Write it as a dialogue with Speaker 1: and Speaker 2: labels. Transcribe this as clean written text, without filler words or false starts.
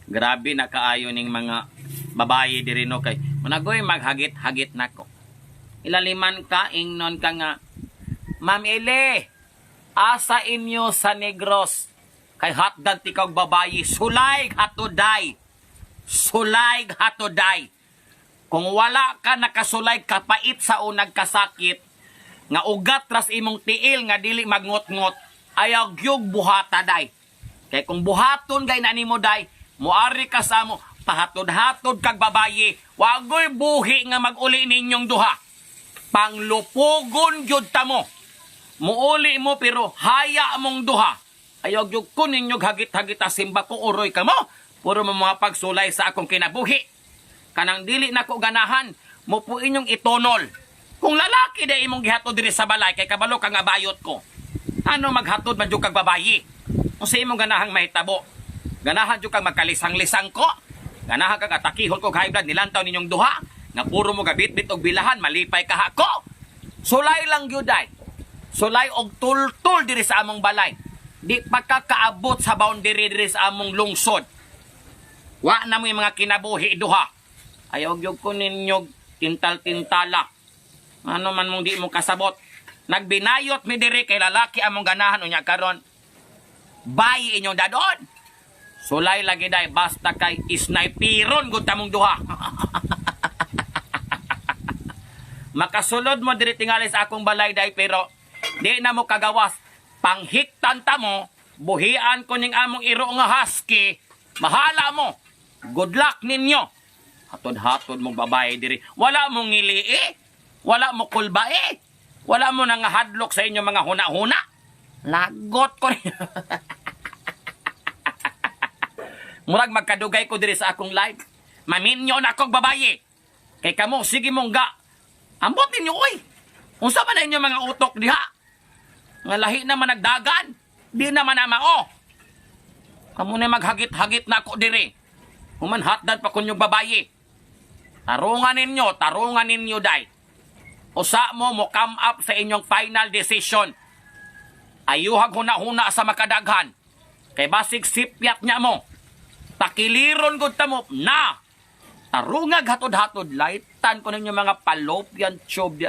Speaker 1: Grabe na kaayo ning mga babayi diri no kay managoy maghagit-hagit nako. Ilaliman ka ingnon ka nga, Ma'am Ele, asa inyo sa Negros kay hatdan ti kag babayi sulay hatoday. Sulay hatoday. Kung wala ka nakasulay kapait sa unag kasakit nga ugat ras imong tiil nga dili magngot-ngot ayaw gyud buhata day. Kay kung buhaton gay na nimo day, muari ka sa mo pahatod-hatod kag babayi, wagoy buhi nga maguli ninyong duha. Panglupugon gyud ta mo. Muuli mo pero haya mong duha. Ayaw gyud ko ninyo hagit-hagit simba ko uroy ka mo. Puro mo mga pagsulay sa akong kinabuhi. Kanang dili nako ganahan, mo po inyong itonol. Kung lalaki day imong gihatod diri sa balay kay kabalo ka nga bayot ko. Ano maghatod man jud kag babayi? Kung sa imong ganahang mahitabo, ganahan jud kag magkalisang-lisang ko. Ganahan kag atakihon ko high blood nilantaw ninyong duha. Nga puro mo gabit-bit og bilahan, malipay ka hako. Sulay lang gyud day. Sulay og tul-tul diri sa among balay. Di pa ka kaabot sa boundary diri sa among lungsod. Wa na mo yung mga kinabuhi duha. Ayaw gyud ko ninyo tintal-tintala. Ano man mong di mo kasabot. Nagbinayot mi diri kay lalaki among ganahan unya karon. Bayi inyong dadon. Sulay lagi day basta kay isnaypiron gud tamong duha. Makasulod mo diri tingali sa akong balay day pero di na mo kagawas. Panghiktan ta mo, buhian ko ning among iro nga husky. Mahala mo. Good luck ninyo. Hatod-hatod mong babae diri. Wala mong ngili wala mo kulbae. Wala mo nang hadlok sa inyo mga huna-huna. Lagot ko rin. Murag magkadugay ko diri sa akong live. Maminyo na akong babae. Kay kamo, sige mong ga. Ambot ninyo, oy. Unsa man na inyo mga utok diha? Nga lahi naman nagdagan. Di naman na mao. Kamu na maghagit-hagit na ako diri. Humanhatdan pa kunyong babae. Tarungan ninyo, day. Usa mo come up sa inyong final decision. Ayuhag huna-huna sa makadaghan. Kay basig sipyat niya mo. Takiliron gud ta mo na. Tarungag hatod-hatod. Laitan ko ninyo mga fallopian tube.